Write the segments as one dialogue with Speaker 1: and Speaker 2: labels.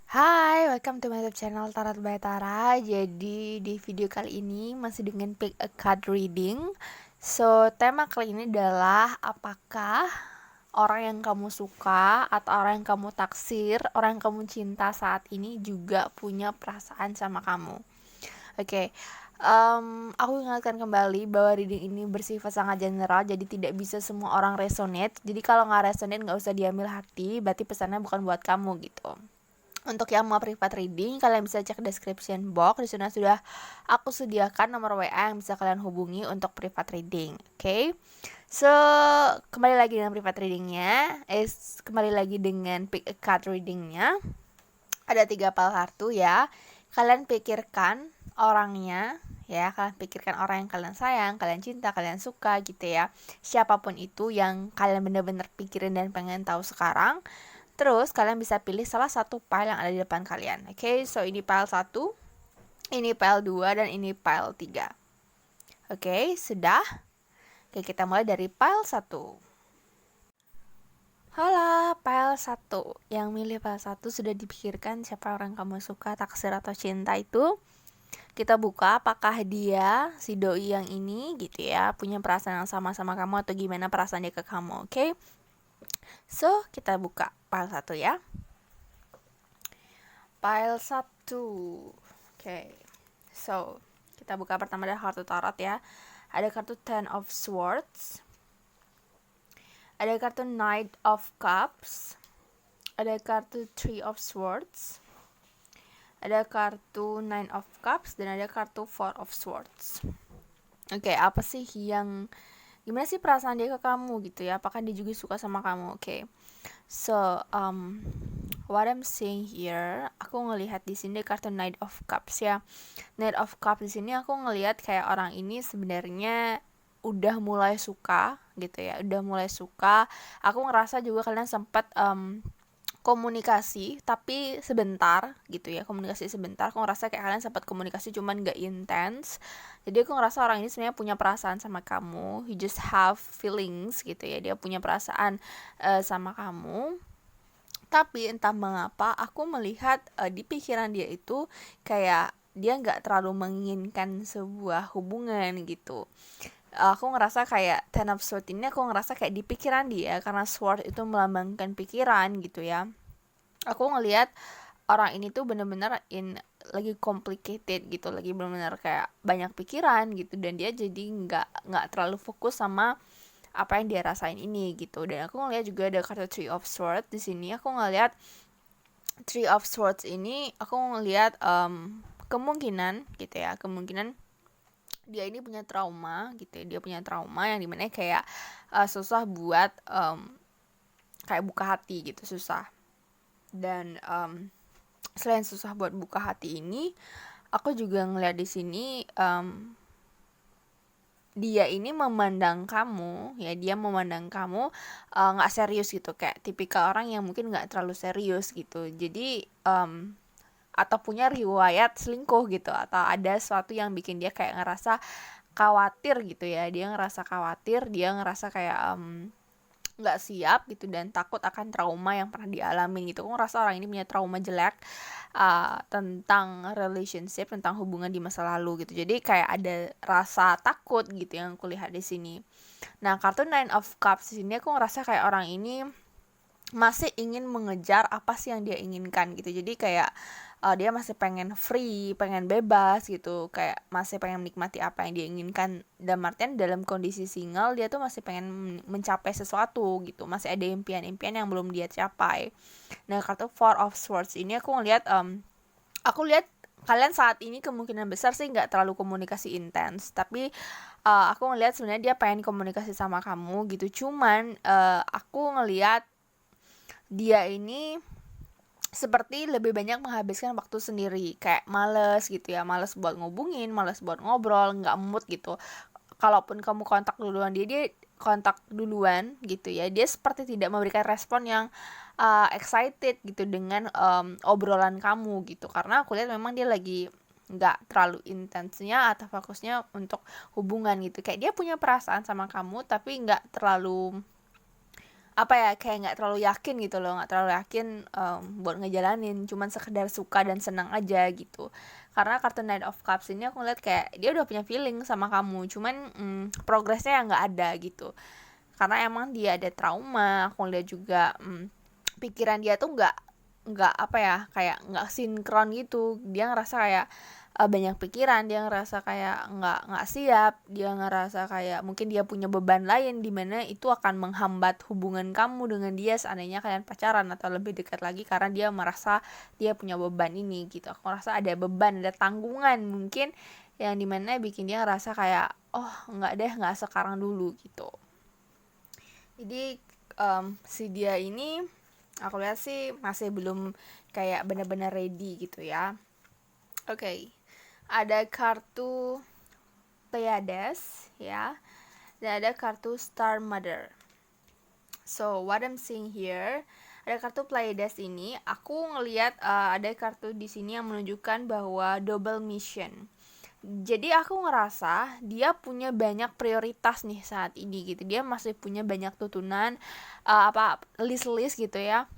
Speaker 1: Hai, welcome to my YouTube channel Tarot by Tara. Jadi di video kali ini masih dengan pick a card reading. So, tema kali ini adalah apakah orang yang kamu suka atau orang yang kamu taksir, orang yang kamu cinta saat ini juga punya perasaan sama kamu. Oke. Aku ingatkan kembali bahwa reading ini bersifat sangat general, jadi tidak bisa semua orang resonate. Jadi kalau nggak resonate nggak usah diambil hati, berarti pesannya bukan buat kamu gitu. Untuk yang mau private reading, kalian bisa cek description box. Di sana sudah aku sediakan nomor WA yang bisa kalian hubungi untuk private reading. Oke. So, kembali lagi dengan private readingnya. Kembali lagi dengan pick a card readingnya. Ada 3 pile kartu ya. Kalian pikirkan orangnya ya, kalian pikirkan orang yang kalian sayang, kalian cinta, kalian suka gitu ya. Siapapun itu yang kalian benar-benar pikirin dan pengen tahu sekarang. Terus kalian bisa pilih salah satu pile yang ada di depan kalian. Oke, so ini pile 1, ini pile 2, dan ini pile 3. Oke, sudah. Oke, kita mulai dari pile 1. Halo, pile 1. Yang milih pile 1 sudah dipikirkan siapa orang kamu suka, taksir atau cinta itu. Kita buka apakah dia, si doi yang ini gitu ya, punya perasaan yang sama kamu atau gimana perasaan dia ke kamu. Oke. So, kita buka pile 1 ya. Pile 1. Oke. So, kita buka pertama dari kartu tarot ya. Ada kartu Ten of Swords. Ada kartu Knight of Cups. Ada kartu Three of Swords. Ada kartu Nine of Cups dan ada kartu Four of Swords. Oke, apa sih yang gimana sih perasaan dia ke kamu gitu ya? Apakah dia juga suka sama kamu? Oke. So, what I'm seeing here, aku ngelihat di sini kartu Knight of Cups ya. Knight of Cups di sini aku ngelihat kayak orang ini sebenarnya udah mulai suka gitu ya, udah mulai suka. Aku ngerasa juga kalian sempat komunikasi tapi sebentar gitu ya, komunikasi sebentar. Aku ngerasa kayak kalian sempat komunikasi cuman gak intens. Jadi aku ngerasa orang ini sebenarnya punya perasaan sama kamu. He just have feelings gitu ya, dia punya perasaan sama kamu. Tapi entah mengapa aku melihat di pikiran dia itu kayak dia nggak terlalu menginginkan sebuah hubungan gitu. Aku ngerasa kayak Ten of Swords ini, aku ngerasa kayak di pikiran dia, karena sword itu melambangkan pikiran gitu ya. Aku ngelihat orang ini tuh bener-bener lagi complicated gitu, lagi bener-bener kayak banyak pikiran gitu, dan dia jadi nggak terlalu fokus sama apa yang dia rasain ini gitu. Dan aku ngelihat juga ada kartu Three of Swords di sini. Aku ngelihat Three of Swords ini, aku ngelihat kemungkinan gitu ya, kemungkinan dia ini punya trauma gitu ya. Dia punya trauma yang dimana kayak susah buat kayak buka hati gitu, susah. Dan selain susah buat buka hati ini, aku juga ngeliat di sini dia ini memandang kamu ya, dia memandang kamu nggak serius gitu, kayak tipikal orang yang mungkin nggak terlalu serius gitu. Jadi atau punya riwayat selingkuh gitu, atau ada sesuatu yang bikin dia kayak ngerasa khawatir gitu ya. Dia ngerasa khawatir, dia ngerasa kayak nggak siap gitu, dan takut akan trauma yang pernah dialami gitu. Aku ngerasa orang ini punya trauma jelek tentang relationship, tentang hubungan di masa lalu gitu. Jadi kayak ada rasa takut gitu yang aku lihat di sini. Nah, kartu Nine of Cups di sini aku ngerasa kayak orang ini masih ingin mengejar apa sih yang dia inginkan gitu. Jadi kayak dia masih pengen free, pengen bebas gitu, kayak masih pengen menikmati apa yang dia inginkan. Dan artian dalam kondisi single, dia tuh masih pengen mencapai sesuatu gitu, masih ada impian-impian yang belum dia capai. Nah, kartu Four of Swords ini aku ngeliat aku lihat kalian saat ini kemungkinan besar sih nggak terlalu komunikasi intens, tapi aku ngelihat sebenarnya dia pengen komunikasi sama kamu gitu. Cuman aku ngelihat dia ini seperti lebih banyak menghabiskan waktu sendiri, kayak males gitu ya, males buat ngubungin, males buat ngobrol, nggak mood gitu. Kalaupun kamu kontak duluan, dia kontak duluan gitu ya, dia seperti tidak memberikan respon yang excited gitu dengan obrolan kamu gitu, karena aku lihat memang dia lagi nggak terlalu intensnya atau fokusnya untuk hubungan gitu. Kayak dia punya perasaan sama kamu tapi nggak terlalu apa ya, kayak nggak terlalu yakin gitu loh, nggak terlalu yakin buat ngejalanin, cuman sekedar suka dan senang aja gitu. Karena kartu Knight of Cups ini aku ngeliat kayak dia udah punya feeling sama kamu, cuman progresnya nggak ada gitu. Karena emang dia ada trauma, aku lihat juga pikiran dia tuh nggak apa ya, kayak nggak sinkron gitu. Dia ngerasa kayak banyak pikiran, dia ngerasa kayak nggak siap, dia ngerasa kayak mungkin dia punya beban lain di mana itu akan menghambat hubungan kamu dengan dia seandainya kalian pacaran atau lebih dekat lagi, karena dia merasa dia punya beban ini gitu. Aku rasa ada beban, ada tanggungan mungkin yang dimana bikin dia ngerasa kayak oh nggak deh, nggak sekarang dulu gitu. Jadi si dia ini aku lihat sih masih belum kayak benar-benar ready gitu ya. Oke. Ada kartu Pleiades ya, dan ada kartu Star Mother. So what I'm seeing here, ada kartu Pleiades ini, aku ngelihat ada kartu di sini yang menunjukkan bahwa double mission. Jadi aku ngerasa dia punya banyak prioritas nih saat ini gitu. Dia masih punya banyak tuntunan, list-list gitu ya.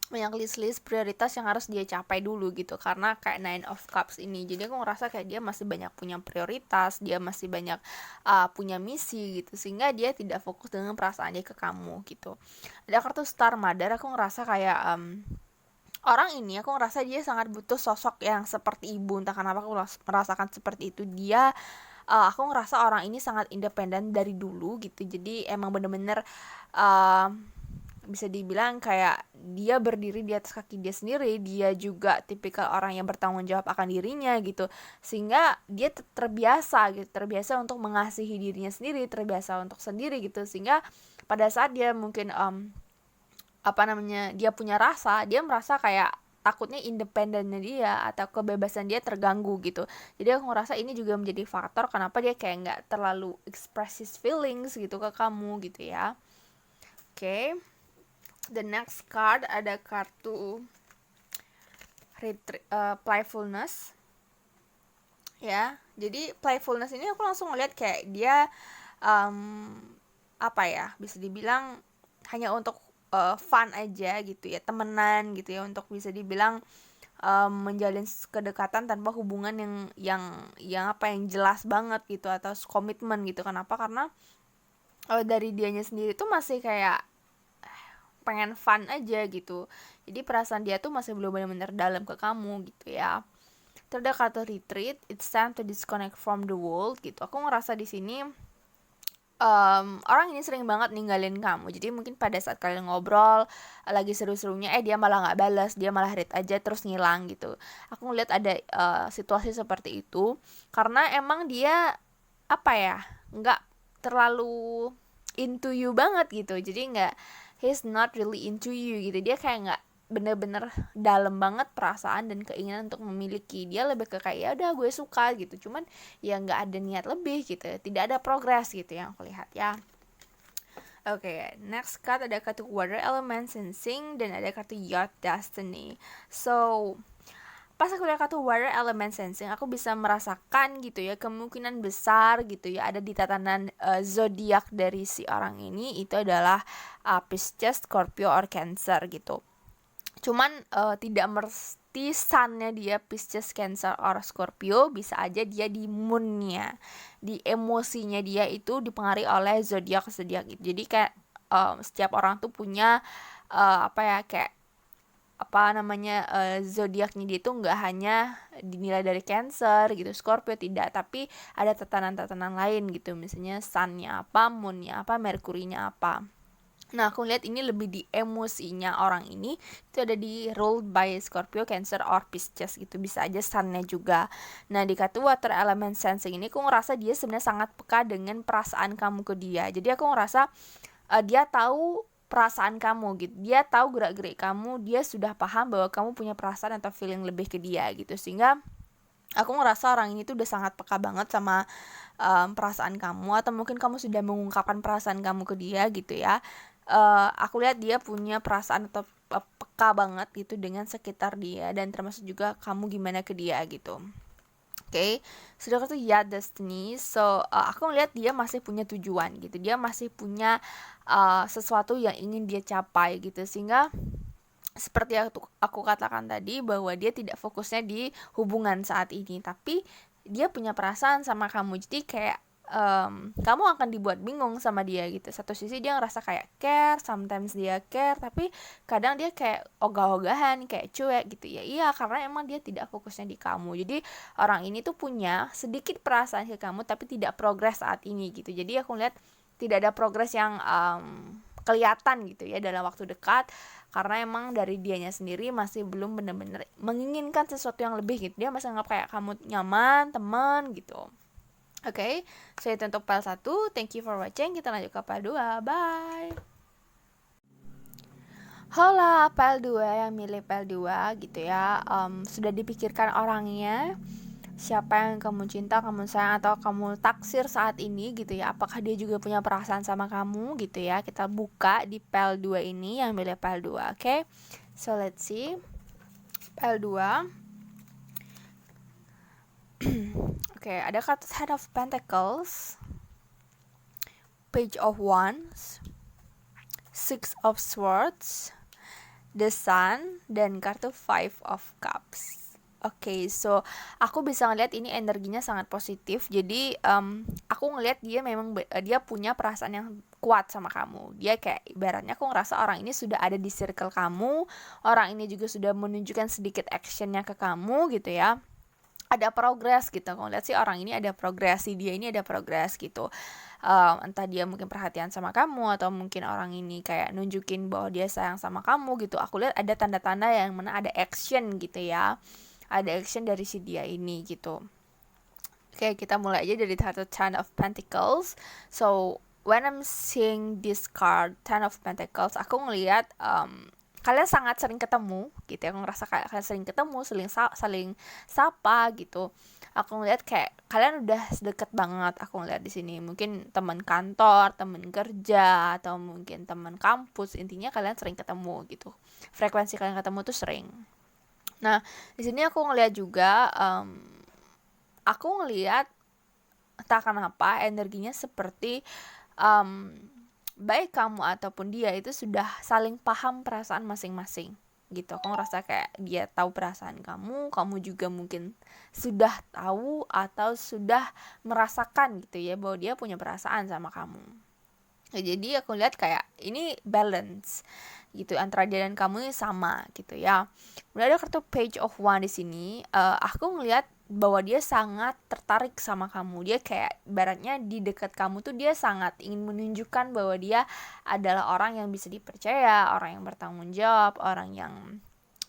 Speaker 1: Banyak list-list prioritas yang harus dia capai dulu gitu, karena kayak Nine of Cups ini. Jadi aku ngerasa kayak dia masih banyak punya prioritas, dia masih banyak punya misi gitu, sehingga dia tidak fokus dengan perasaan dia ke kamu gitu. Ada kartu Star Mother, aku ngerasa kayak orang ini aku ngerasa dia sangat butuh sosok yang seperti ibu. Entah kenapa aku merasakan seperti itu. Dia aku ngerasa orang ini sangat independen dari dulu gitu. Jadi emang bener-bener bisa dibilang kayak dia berdiri di atas kaki dia sendiri. Dia juga tipikal orang yang bertanggung jawab akan dirinya gitu, sehingga dia terbiasa gitu, terbiasa untuk mengasihi dirinya sendiri, terbiasa untuk sendiri gitu, sehingga pada saat dia mungkin dia punya rasa, dia merasa kayak takutnya independennya dia atau kebebasan dia terganggu gitu. Jadi aku ngerasa ini juga menjadi faktor kenapa dia kayak nggak terlalu express his feelings gitu ke kamu gitu ya. Oke. The next card ada kartu playfulness ya. Jadi playfulness ini aku langsung ngeliat kayak dia bisa dibilang hanya untuk fun aja gitu ya, temenan gitu ya, untuk bisa dibilang menjalin kedekatan tanpa hubungan yang jelas banget gitu atau komitmen gitu. Kenapa? Karena dari dianya sendiri tuh masih kayak pengen fun aja gitu. Jadi perasaan dia tuh masih belum benar-benar dalam ke kamu gitu ya. Terus ada kata retreat, it's time to disconnect from the world gitu. Aku ngerasa di sini orang ini sering banget ninggalin kamu. Jadi mungkin pada saat kalian ngobrol lagi seru-serunya dia malah nggak balas, dia malah read aja terus ngilang gitu. Aku ngeliat ada situasi seperti itu karena emang dia nggak terlalu into you banget gitu. Jadi he's not really into you gitu. Dia kayak nggak bener-bener dalam banget perasaan dan keinginan untuk memiliki. Dia lebih ke kayak ya udah gue suka gitu, cuman ya nggak ada niat lebih gitu, tidak ada progres gitu yang aku lihat ya. Oke, next card ada kartu Water Element Sensing dan ada kartu Yacht Destiny. So pas aku lihat kartu Water Element Sensing, aku bisa merasakan gitu ya, kemungkinan besar gitu ya ada di tatanan zodiak dari si orang ini itu adalah Pisces, Scorpio, or Cancer gitu. Cuman tidak mesti sunnya dia Pisces, Cancer, or Scorpio, bisa aja dia di moonnya, di emosinya dia itu dipengaruhi oleh zodiak gitu. Jadi kayak setiap orang tuh punya zodiaknya dia itu nggak hanya dinilai dari Cancer gitu, Scorpio tidak, tapi ada tatanan-tatanan lain gitu, misalnya sunnya apa, moonnya apa, merkurinya apa. Nah aku lihat ini lebih di emosinya orang ini itu ada di ruled by Scorpio, Cancer, or Pisces gitu, bisa aja sunnya juga. Nah di kartu Water Element Sensing ini aku ngerasa dia sebenarnya sangat peka dengan perasaan kamu ke dia. Jadi aku ngerasa dia tahu perasaan kamu gitu, dia tahu gerak-gerik kamu, dia sudah paham bahwa kamu punya perasaan atau feeling lebih ke dia gitu, sehingga aku ngerasa orang ini tuh udah sangat peka banget sama perasaan kamu, atau mungkin kamu sudah mengungkapkan perasaan kamu ke dia gitu ya. Aku lihat dia punya perasaan atau peka banget gitu dengan sekitar dia, dan termasuk juga kamu gimana ke dia gitu. Oke, sudah kartu ya destiny. So aku ngeliat dia masih punya tujuan gitu, dia masih punya sesuatu yang ingin dia capai gitu, sehingga seperti aku katakan tadi bahwa dia tidak fokusnya di hubungan saat ini, tapi dia punya perasaan sama kamu. Jadi kayak kamu akan dibuat bingung sama dia gitu. Satu sisi dia ngerasa kayak care, sometimes dia care, tapi kadang dia kayak ogah-ogahan, kayak cuek gitu ya. Iya, karena emang dia tidak fokusnya di kamu. Jadi orang ini tuh punya sedikit perasaan ke kamu, tapi tidak progres saat ini gitu. Jadi aku lihat tidak ada progres yang kelihatan gitu ya dalam waktu dekat, karena emang dari dianya sendiri masih belum benar-benar menginginkan sesuatu yang lebih gitu. Dia masih anggap kayak kamu nyaman, teman gitu. Oke, so itu untuk file 1. Thank you for watching. Kita lanjut ke file 2. Bye. Hola, file 2 yang milih file 2 gitu ya. Sudah dipikirkan orangnya, siapa yang kamu cinta, kamu sayang, atau kamu taksir saat ini gitu ya. Apakah dia juga punya perasaan sama kamu gitu ya. Kita buka di file 2 ini yang milih file 2. Oke, so let's see. File 2. Oke, ada kartu Head of Pentacles, Page of Wands, Six of Swords, The Sun, dan kartu Five of Cups. Oke, so aku bisa ngeliat ini energinya sangat positif. Jadi aku ngeliat dia memang dia punya perasaan yang kuat sama kamu. Dia kayak ibaratnya aku ngerasa orang ini sudah ada di circle kamu. Orang ini juga sudah menunjukkan sedikit actionnya ke kamu gitu ya. Ada progres gitu. Aku lihat sih orang ini ada progres, si dia ini ada progres gitu. Entah dia mungkin perhatian sama kamu, atau mungkin orang ini kayak nunjukin bahwa dia sayang sama kamu gitu. Aku lihat ada tanda-tanda yang mana ada action gitu ya. Ada action dari si dia ini gitu. Oke, kita mulai aja dari kartu Ten of Pentacles. So when I'm seeing this card Ten of Pentacles, aku ngelihat kalian sangat sering ketemu gitu ya. Aku ngerasa kayak kalian sering ketemu, saling sapa gitu. Aku ngeliat kayak kalian udah deket banget. Aku ngeliat di sini mungkin teman kantor, teman kerja, atau mungkin teman kampus. Intinya kalian sering ketemu gitu. Frekuensi kalian ketemu tuh sering. Nah, di sini aku ngeliat juga aku ngeliat entah kenapa energinya seperti baik kamu ataupun dia itu sudah saling paham perasaan masing-masing gitu. Aku ngerasa kayak dia tahu perasaan kamu, kamu juga mungkin sudah tahu atau sudah merasakan gitu ya bahwa dia punya perasaan sama kamu. Ya, jadi aku lihat kayak ini balance gitu antara dia dan kamu ini sama gitu ya. Kemudian ada kartu Page of Wands di sini. Aku ngelihat bahwa dia sangat tertarik sama kamu. Dia kayak ibaratnya di dekat kamu tuh dia sangat ingin menunjukkan bahwa dia adalah orang yang bisa dipercaya, orang yang bertanggung jawab, orang yang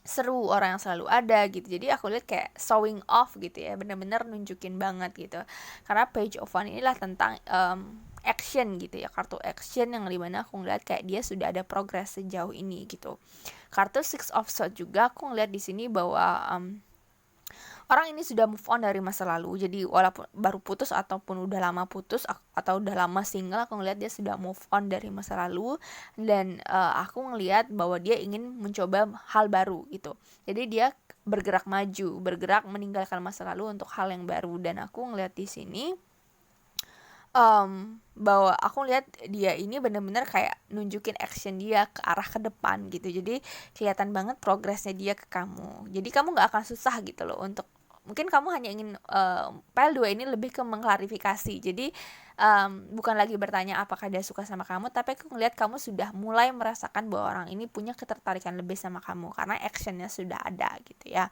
Speaker 1: seru, orang yang selalu ada gitu. Jadi aku lihat kayak showing off gitu ya, benar-benar nunjukin banget gitu. Karena Page of Wands inilah tentang action gitu ya, kartu action yang dimana aku ngeliat kayak dia sudah ada progres sejauh ini gitu. Kartu Six of Swords juga aku ngeliat di sini bahwa orang ini sudah move on dari masa lalu. Jadi walaupun baru putus ataupun udah lama putus atau udah lama single, aku ngeliat dia sudah move on dari masa lalu. Dan aku ngeliat bahwa dia ingin mencoba hal baru gitu. Jadi dia bergerak maju, bergerak meninggalkan masa lalu untuk hal yang baru. Dan aku ngeliat di sini bahwa aku lihat dia ini benar-benar kayak nunjukin action dia ke arah ke depan gitu. Jadi kelihatan banget progresnya dia ke kamu. Jadi kamu nggak akan susah gitu loh untuk, mungkin kamu hanya ingin file 2 ini lebih ke mengklarifikasi. Jadi bukan lagi bertanya apakah dia suka sama kamu, tapi aku ngeliat kamu sudah mulai merasakan bahwa orang ini punya ketertarikan lebih sama kamu karena actionnya sudah ada gitu ya.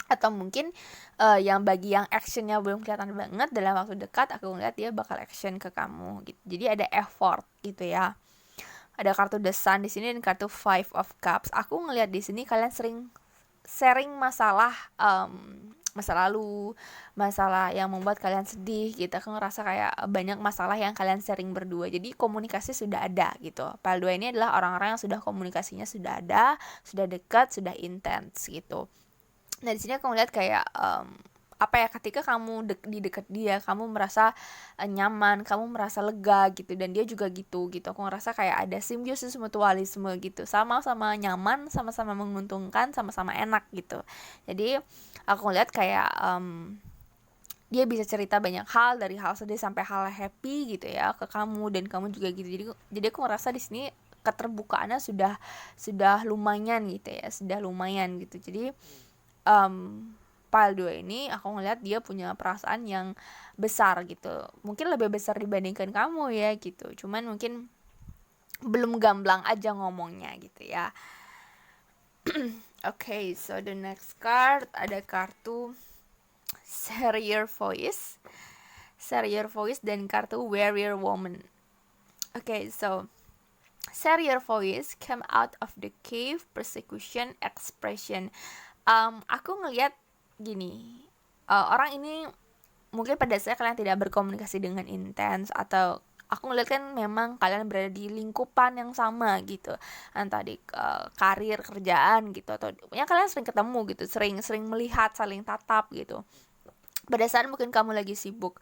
Speaker 1: Atau mungkin yang bagi yang actionnya belum kelihatan banget, dalam waktu dekat aku ngeliat dia bakal action ke kamu gitu. Jadi ada effort gitu ya. Ada kartu The Sun di sini dan kartu Five of Cups. Aku ngeliat di sini kalian sering sharing masalah masa lalu, masalah yang membuat kalian sedih gitu. Aku ngerasa kayak banyak masalah yang kalian sharing berdua. Jadi komunikasi sudah ada gitu. File 2 ini adalah orang-orang yang sudah komunikasinya sudah ada, sudah dekat, sudah intens gitu. Nah di sini aku ngeliat kayak apa ya, ketika kamu di dekat dia, kamu merasa nyaman, kamu merasa lega gitu, dan dia juga gitu. Aku ngerasa kayak ada simbiosis mutualisme gitu, sama-sama nyaman, sama-sama menguntungkan, sama-sama enak gitu. Jadi aku ngeliat kayak dia bisa cerita banyak hal, dari hal sedih sampai hal happy gitu ya ke kamu, dan kamu juga gitu. Jadi aku ngerasa di sini keterbukaannya sudah lumayan gitu ya, sudah lumayan gitu. Jadi file 2 ini aku ngeliat dia punya perasaan yang besar gitu, mungkin lebih besar dibandingkan kamu ya gitu, cuman mungkin belum gamblang aja ngomongnya gitu ya. Okay, so the next card ada kartu Share Your Voice, dan kartu Warrior Woman. Okay, so Share Your Voice come out of the cave, persecution, expression. Aku ngelihat gini, orang ini mungkin pada saat kalian tidak berkomunikasi dengan intens, atau aku ngeliat kan memang kalian berada di lingkupan yang sama gitu, entah di karir, kerjaan gitu, atau ya kalian sering ketemu gitu, sering melihat, saling tatap gitu. Pada saat mungkin kamu lagi sibuk,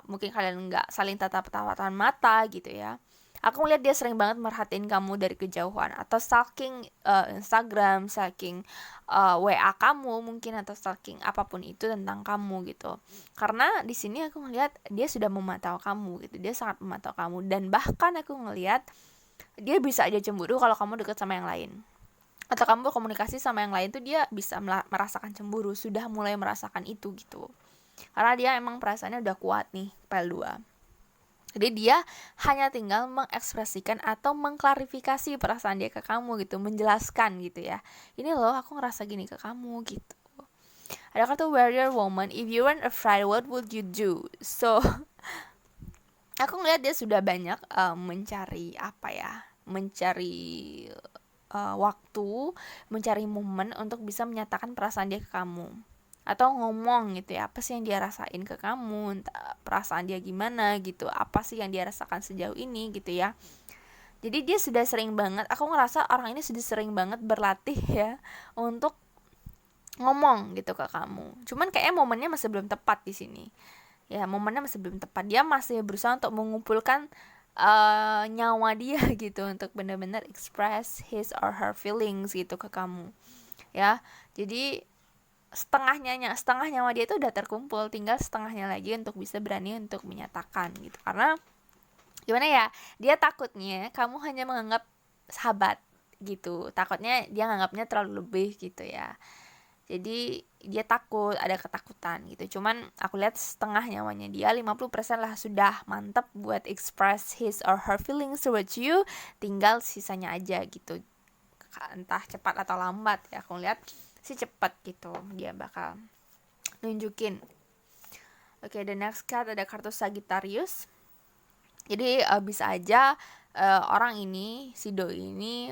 Speaker 1: mungkin kalian nggak saling tatap-tatapan mata gitu ya. Aku ngeliat dia sering banget merhatiin kamu dari kejauhan, atau stalking Instagram, stalking WA kamu mungkin, atau stalking apapun itu tentang kamu gitu. Karena di sini aku ngeliat dia sudah memantau kamu gitu, dia sangat memantau kamu, dan bahkan aku ngeliat dia bisa aja cemburu kalau kamu deket sama yang lain, atau kamu berkomunikasi sama yang lain tuh dia bisa merasakan cemburu, sudah mulai merasakan itu gitu. Karena dia emang perasaannya udah kuat nih, PL2. Jadi dia hanya tinggal mengekspresikan atau mengklarifikasi perasaan dia ke kamu gitu, menjelaskan gitu ya. Ini loh aku ngerasa gini ke kamu gitu. Ada kartu Warrior Woman, if you weren't afraid what would you do? So aku ngeliat dia sudah banyak mencari apa ya, mencari waktu, mencari momen untuk bisa menyatakan perasaan dia ke kamu, atau ngomong gitu ya, apa sih yang dia rasain ke kamu, perasaan dia gimana gitu, apa sih yang dia rasakan sejauh ini gitu ya. Jadi dia sudah sering banget, aku ngerasa orang ini sudah sering banget berlatih ya untuk ngomong gitu ke kamu. Cuman kayaknya momennya masih belum tepat di sini. Ya, momennya masih belum tepat. Dia masih berusaha untuk mengumpulkan nyawa dia gitu, untuk benar-benar express his or her feelings gitu ke kamu. Ya, jadi setengah nyawa dia itu udah terkumpul, tinggal setengahnya lagi untuk bisa berani untuk menyatakan gitu. Karena gimana ya, dia takutnya kamu hanya menganggap sahabat gitu, takutnya dia nganggapnya terlalu lebih gitu ya. Jadi dia takut, ada ketakutan gitu. Cuman aku lihat setengah nyawanya dia, 50% lah sudah mantep buat express his or her feelings towards you. Tinggal sisanya aja gitu, entah cepat atau lambat ya. Aku lihat sih cepat gitu, dia bakal nunjukin. Oke, the next card ada kartu Sagittarius. Jadi bisa aja orang ini, si doi ini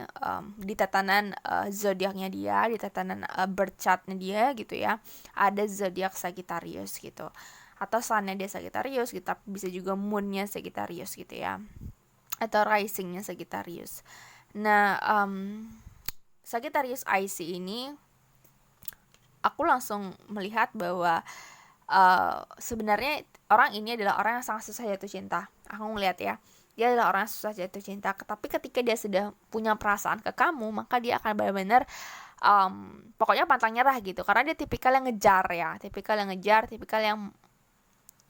Speaker 1: di tatanan zodiaknya dia, di tatanan birth chartnya dia gitu ya, ada zodiak Sagittarius gitu, atau sunnya dia Sagittarius gitu, tapi bisa juga moonnya Sagittarius gitu ya, atau risingnya Sagittarius. Nah, Sagittarius IC ini aku langsung melihat bahwa sebenarnya orang ini adalah orang yang sangat susah jatuh cinta. Aku ngeliat ya, dia adalah orang yang susah jatuh cinta. Tapi ketika dia sudah punya perasaan ke kamu, maka dia akan benar-benar pokoknya pantang nyerah gitu. Karena dia tipikal yang ngejar ya, tipikal yang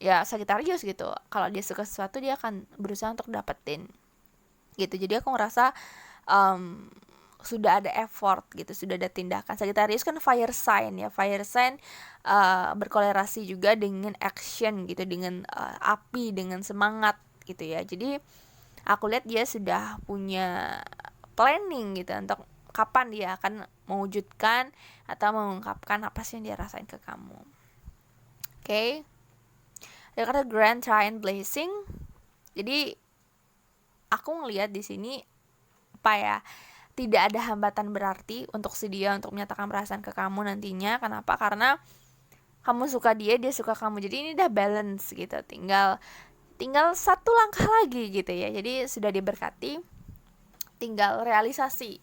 Speaker 1: ya Sagittarius gitu. Kalau dia suka sesuatu, dia akan berusaha untuk dapetin gitu. Jadi aku ngerasa sudah ada effort gitu, sudah ada tindakan. Sagittarius kan fire sign ya, fire sign berkolerasi juga dengan action gitu, dengan api, dengan semangat gitu ya. Jadi aku lihat dia sudah punya planning gitu untuk kapan dia akan mewujudkan atau mengungkapkan apa sih yang dia rasain ke kamu. Oke. Ada kata Grand Trine Blessing. Jadi aku ngelihat di sini apa ya, tidak ada hambatan berarti untuk si dia untuk menyatakan perasaan ke kamu nantinya. Kenapa? Karena kamu suka dia, dia suka kamu. Jadi ini udah balance gitu. Tinggal satu langkah lagi gitu ya. Jadi sudah diberkati, tinggal realisasi.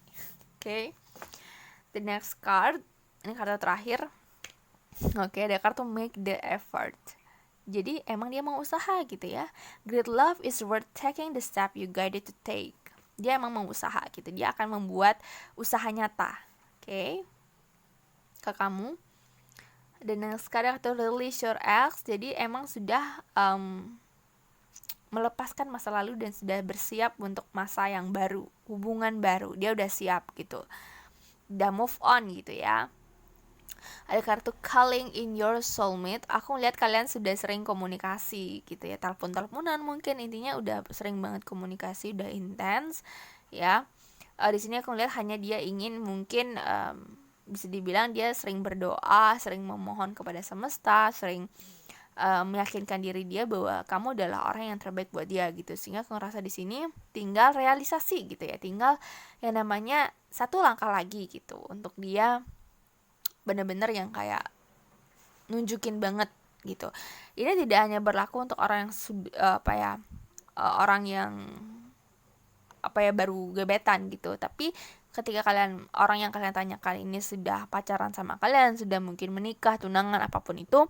Speaker 1: Oke. The next card, ini kartu terakhir. Oke, ada kartu Make the Effort. Jadi emang dia mau usaha gitu ya. Great love is worth taking the step you guided to take. Dia emang mau usaha gitu, dia akan membuat usaha nyata. Oke. Ke kamu. Dan yang sekarang tuh release your ex, jadi emang sudah melepaskan masa lalu dan sudah bersiap untuk masa yang baru, hubungan baru, dia udah siap gitu, udah move on gitu ya. Ada kartu calling in your soulmate, aku lihat kalian sudah sering komunikasi gitu ya, telepon-teleponan mungkin, intinya udah sering banget komunikasi, udah intens ya. Di sini aku lihat hanya dia ingin mungkin bisa dibilang dia sering berdoa, sering memohon kepada semesta, sering meyakinkan diri dia bahwa kamu adalah orang yang terbaik buat dia gitu. Sehingga aku ngerasa di sini tinggal realisasi gitu ya, tinggal yang namanya satu langkah lagi gitu untuk dia bener-bener yang kayak nunjukin banget gitu. Ini tidak hanya berlaku untuk orang yang orang yang baru gebetan gitu, tapi ketika orang yang kalian tanyakan ini sudah pacaran sama kalian, sudah mungkin menikah, tunangan, apapun itu,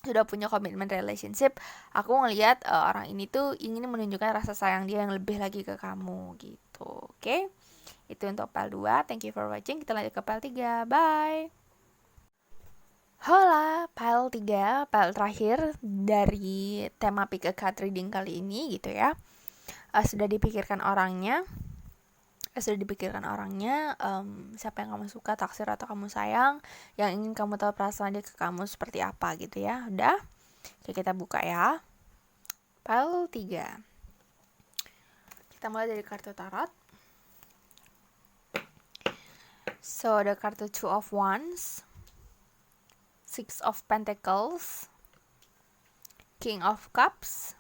Speaker 1: sudah punya komitmen relationship, aku ngelihat orang ini tuh ingin menunjukkan rasa sayang dia yang lebih lagi ke kamu gitu. Oke? Itu untuk pile 2. Thank you for watching. Kita lanjut ke pile 3. Bye. Hola, pile 3, pile terakhir dari tema pick a card reading kali ini gitu ya. Sudah dipikirkan orangnya, siapa yang kamu suka, taksir atau kamu sayang, yang ingin kamu tahu perasaan dia ke kamu seperti apa gitu ya. Udah, oke, kita buka ya. Pile 3. Kita mulai dari kartu tarot. So, ada kartu Two of Wands, Six of Pentacles, King of Cups,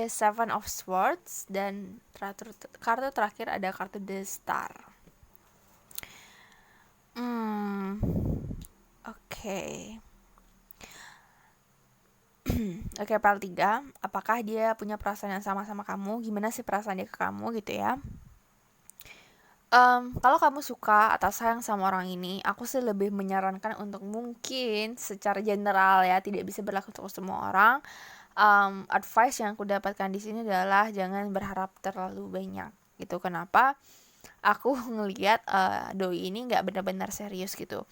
Speaker 1: Seven of Swords, dan kartu terakhir ada kartu The Star. Oke. Oke, pile 3. Apakah dia punya perasaan yang sama sama kamu? Gimana sih perasaan dia ke kamu gitu ya? Kalau kamu suka atau sayang sama orang ini, aku sih lebih menyarankan untuk mungkin secara general ya, tidak bisa berlaku untuk semua orang. Advice yang aku dapatkan di sini adalah jangan berharap terlalu banyak gitu. Kenapa? Aku ngelihat doi ini nggak benar-benar serius gitu.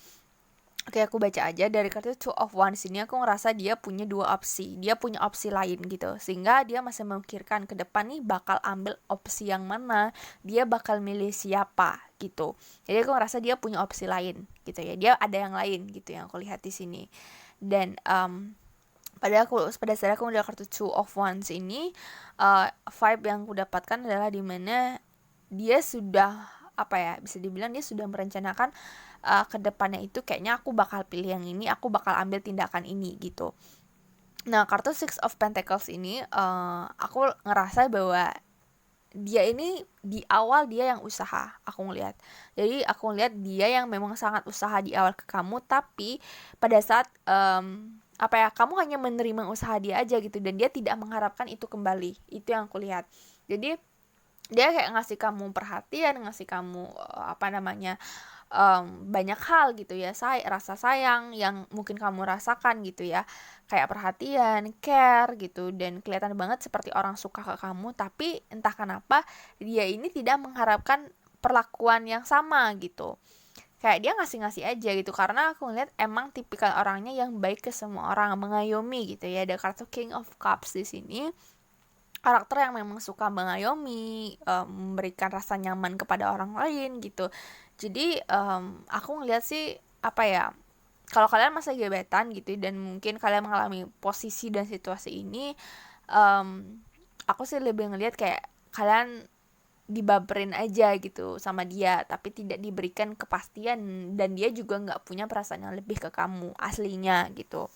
Speaker 1: Oke, aku baca aja dari kartu Two of Wands ini, aku ngerasa dia punya dua opsi. Dia punya opsi lain gitu. Sehingga dia masih memikirkan ke depan nih bakal ambil opsi yang mana, dia bakal milih siapa gitu. Jadi aku ngerasa dia punya opsi lain gitu ya. Dia ada yang lain gitu yang aku lihat di sini. Dan pada saat aku melihat kartu Two of Wands ini, vibe yang aku dapatkan adalah dimana dia sudah bisa dibilang dia sudah merencanakan ke depannya itu kayaknya aku bakal pilih yang ini, aku bakal ambil tindakan ini gitu. Nah, kartu Six of Pentacles ini aku ngerasa bahwa dia ini di awal dia yang usaha, aku ngelihat. Jadi aku ngelihat dia yang memang sangat usaha di awal ke kamu, tapi pada saat kamu hanya menerima usaha dia aja gitu, dan dia tidak mengharapkan itu kembali. Itu yang aku lihat. Jadi dia kayak ngasih kamu perhatian, ngasih kamu banyak hal gitu ya, rasa sayang yang mungkin kamu rasakan gitu ya, kayak perhatian, care gitu, dan kelihatan banget seperti orang suka ke kamu, tapi entah kenapa dia ini tidak mengharapkan perlakuan yang sama gitu, kayak dia ngasih-ngasih aja gitu, karena aku ngeliat emang tipikal orangnya yang baik ke semua orang, mengayomi gitu ya. Ada kartu King of Cups di sini, karakter yang memang suka mengayomi, memberikan rasa nyaman kepada orang lain gitu. Jadi aku ngeliat sih kalau kalian masih gebetan gitu dan mungkin kalian mengalami posisi dan situasi ini, aku sih lebih ngeliat kayak kalian dibaperin aja gitu sama dia, tapi tidak diberikan kepastian, dan dia juga nggak punya perasaan yang lebih ke kamu aslinya gitu.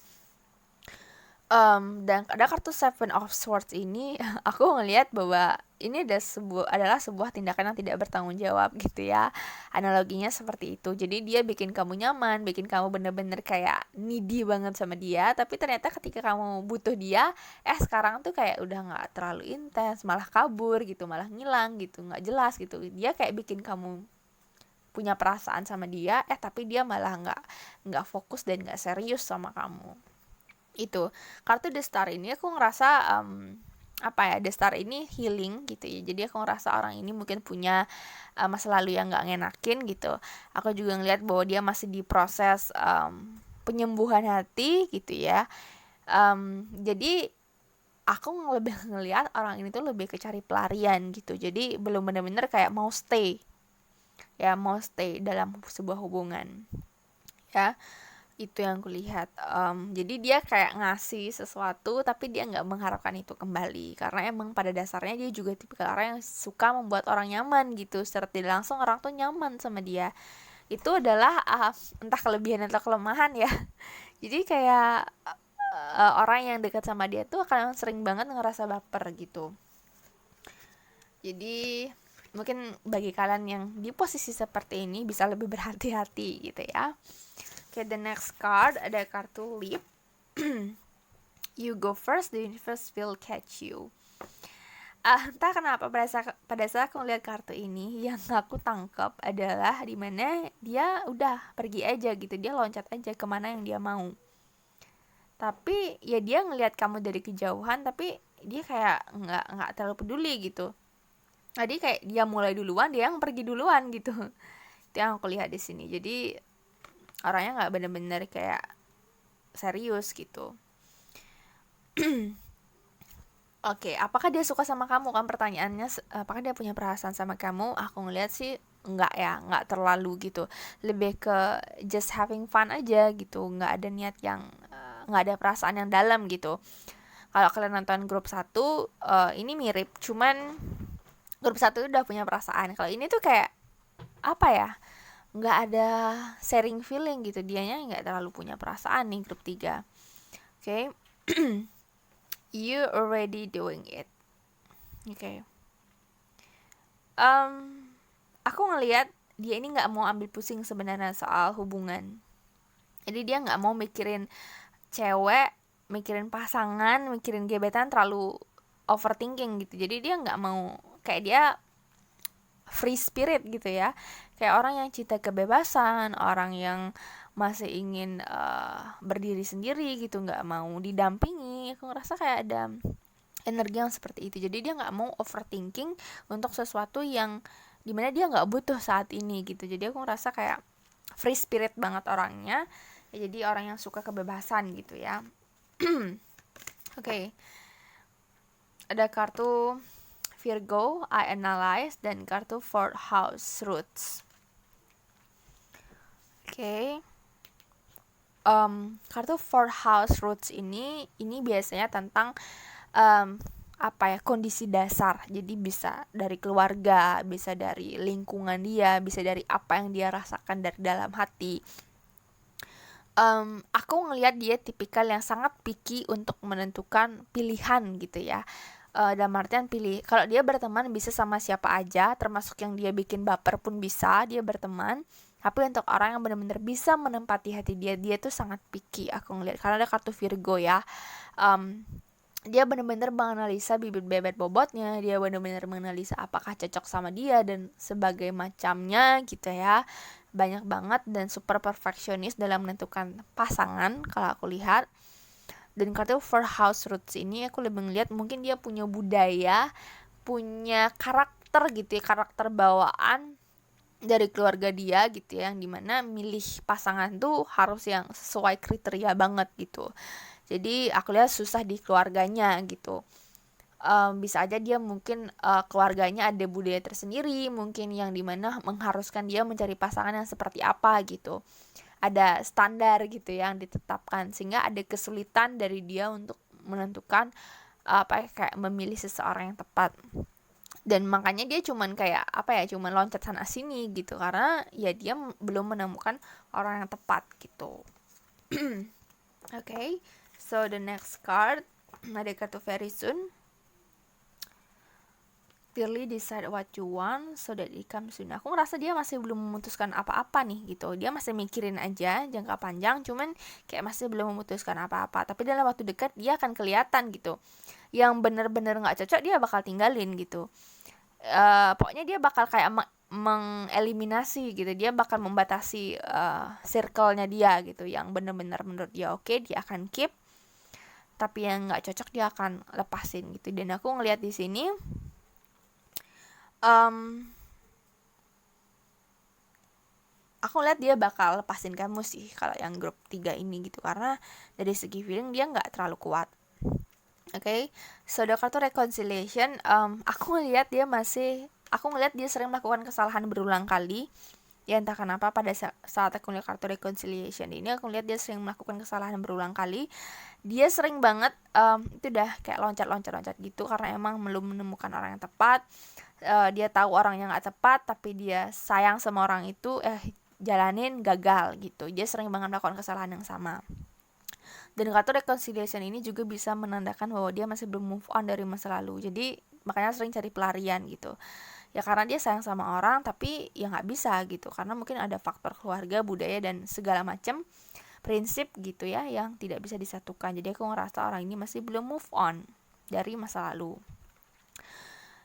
Speaker 1: Dan ada kartu Seven of Swords ini, aku ngelihat bahwa ini adalah sebuah tindakan yang tidak bertanggung jawab gitu ya. Analoginya seperti itu. Jadi dia bikin kamu nyaman, bikin kamu bener-bener kayak needy banget sama dia, tapi ternyata ketika kamu butuh dia, sekarang tuh kayak udah nggak terlalu intens, malah kabur gitu, malah ngilang gitu, nggak jelas gitu. Dia kayak bikin kamu punya perasaan sama dia, tapi dia malah nggak fokus dan nggak serius sama kamu. Itu kartu The Star ini aku ngerasa apa ya, The Star ini healing gitu ya. Jadi aku ngerasa orang ini mungkin punya masa lalu yang nggak ngenakin gitu. Aku juga ngeliat bahwa dia masih di proses penyembuhan hati gitu ya. Jadi aku lebih ngeliat orang ini tuh lebih ke cari pelarian gitu. Jadi belum bener-bener kayak mau stay dalam sebuah hubungan ya. Itu yang kulihat. Jadi dia kayak ngasih sesuatu tapi dia nggak mengharapkan itu kembali, karena emang pada dasarnya dia juga tipikal orang yang suka membuat orang nyaman gitu, secara tidak langsung orang tuh nyaman sama dia. Itu adalah entah kelebihan atau kelemahan ya. Jadi kayak orang yang dekat sama dia tuh akan sering banget ngerasa baper gitu. Jadi mungkin bagi kalian yang di posisi seperti ini bisa lebih berhati-hati gitu ya. Okay, the next card ada kartu Leap. You go first, the universe will catch you. Entah kenapa pada saat aku lihat kartu ini, yang aku tangkap adalah dimana dia udah pergi aja gitu, dia loncat aja kemana yang dia mau. Tapi ya dia ngelihat kamu dari kejauhan, tapi dia kayak nggak terlalu peduli gitu. Jadi kayak dia mulai duluan, dia yang pergi duluan gitu. Itu yang aku lihat di sini. Jadi orangnya nggak bener-bener kayak serius gitu. Oke, apakah dia suka sama kamu? Kan pertanyaannya, apakah dia punya perasaan sama kamu? Aku ngeliat sih enggak ya, enggak terlalu gitu. Lebih ke just having fun aja gitu, enggak ada niat yang, enggak ada perasaan yang dalam gitu. Kalau kalian nonton grup 1, ini mirip, cuman grup 1 udah punya perasaan. Kalau ini tuh kayak, apa ya, enggak ada sharing feeling gitu, dianya enggak terlalu punya perasaan nih grup 3. Oke. You already doing it. Oke. Aku ngelihat dia ini nggak mau ambil pusing sebenarnya soal hubungan. Jadi dia nggak mau mikirin cewek, mikirin pasangan, mikirin gebetan, terlalu overthinking gitu. Jadi dia nggak mau, kayak dia free spirit gitu ya. Kayak orang yang cinta kebebasan, orang yang masih ingin berdiri sendiri gitu, nggak mau didampingi. Aku ngerasa kayak ada energi yang seperti itu. Jadi dia nggak mau overthinking untuk sesuatu yang dimana dia nggak butuh saat ini gitu. Jadi aku ngerasa kayak free spirit banget orangnya ya, jadi orang yang suka kebebasan gitu ya. Oke. Ada kartu Virgo, I Analyze, dan kartu Fourth House Roots. Oke. Kartu Fourth House Roots ini biasanya tentang apa ya, kondisi dasar. Jadi bisa dari keluarga, bisa dari lingkungan dia, bisa dari apa yang dia rasakan dari dalam hati. Aku ngelihat dia tipikal yang sangat picky untuk menentukan pilihan gitu ya. Dalam artian pilih, kalau dia berteman bisa sama siapa aja, termasuk yang dia bikin baper pun bisa dia berteman. Tapi untuk orang yang benar-benar bisa menempati hati dia tuh sangat picky. Aku ngelihat karena ada kartu Virgo ya. Dia benar-benar menganalisa bibit bebet bobotnya, dia benar-benar menganalisa apakah cocok sama dia dan sebagai macamnya gitu ya. Banyak banget dan super perfeksionis dalam menentukan pasangan kalau aku lihat. Dan kartu Fourth House Roots ini aku lebih ngeliat mungkin dia punya budaya, punya karakter gitu ya, karakter bawaan dari keluarga dia gitu ya, yang dimana milih pasangan tuh harus yang sesuai kriteria banget gitu. Jadi aku lihat susah di keluarganya gitu. Bisa aja dia mungkin keluarganya ada budaya tersendiri, mungkin yang dimana mengharuskan dia mencari pasangan yang seperti apa gitu. Ada standar gitu yang ditetapkan, sehingga ada kesulitan dari dia untuk menentukan kayak memilih seseorang yang tepat. Dan makanya dia cuman kayak cuman loncat sana sini gitu, karena ya dia belum menemukan orang yang tepat gitu. Okay, so the next card ada kartu Very Soon. Clearly decide what you want so that it comes soon. Aku ngerasa dia masih belum memutuskan apa-apa nih gitu. Dia masih mikirin aja jangka panjang, cuman kayak masih belum memutuskan apa-apa. Tapi dalam waktu dekat dia akan kelihatan gitu. Yang bener-bener nggak cocok dia bakal tinggalin gitu. Pokoknya dia bakal kayak mengeliminasi gitu. Dia bakal membatasi circle-nya dia gitu. Yang bener-bener menurut dia oke, dia akan keep. tapi yang nggak cocok dia akan lepasin gitu. Dan aku ngelihat di sini aku lihat dia bakal lepasin kamu sih kalau yang grup 3 ini gitu, karena dari segi feeling dia nggak terlalu kuat. Oke, so the kartu reconciliation, aku ngelihat dia sering melakukan kesalahan berulang kali. Ya entah kenapa pada saat aku lihat kartu reconciliation ini, aku lihat dia sering melakukan kesalahan berulang kali. Dia sering banget itu udah kayak loncat gitu, karena emang belum menemukan orang yang tepat. Dia tahu orang yang gak tepat, tapi dia sayang sama orang itu, jalanin gagal gitu. Dia sering banget melakukan kesalahan yang sama. Dan kartu reconciliation ini juga bisa menandakan bahwa dia masih belum move on dari masa lalu. Jadi makanya sering cari pelarian gitu. Ya karena dia sayang sama orang, tapi ya nggak bisa gitu. Karena mungkin ada faktor keluarga, budaya, dan segala macam prinsip gitu ya yang tidak bisa disatukan. Jadi aku ngerasa orang ini masih belum move on dari masa lalu.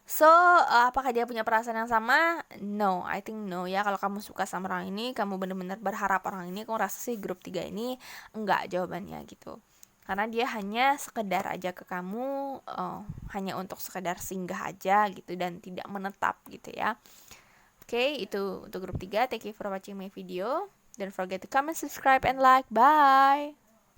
Speaker 1: So, apakah dia punya perasaan yang sama? No, I think no ya. Kalau kamu suka sama orang ini, kamu benar-benar berharap orang ini, aku rasa sih grup 3 ini enggak jawabannya gitu. Karena dia hanya sekedar aja ke kamu, hanya untuk sekedar singgah aja gitu dan tidak menetap gitu ya. Oke, itu untuk grup 3. Thank you for watching my video. Don't forget to comment, subscribe, and like. Bye!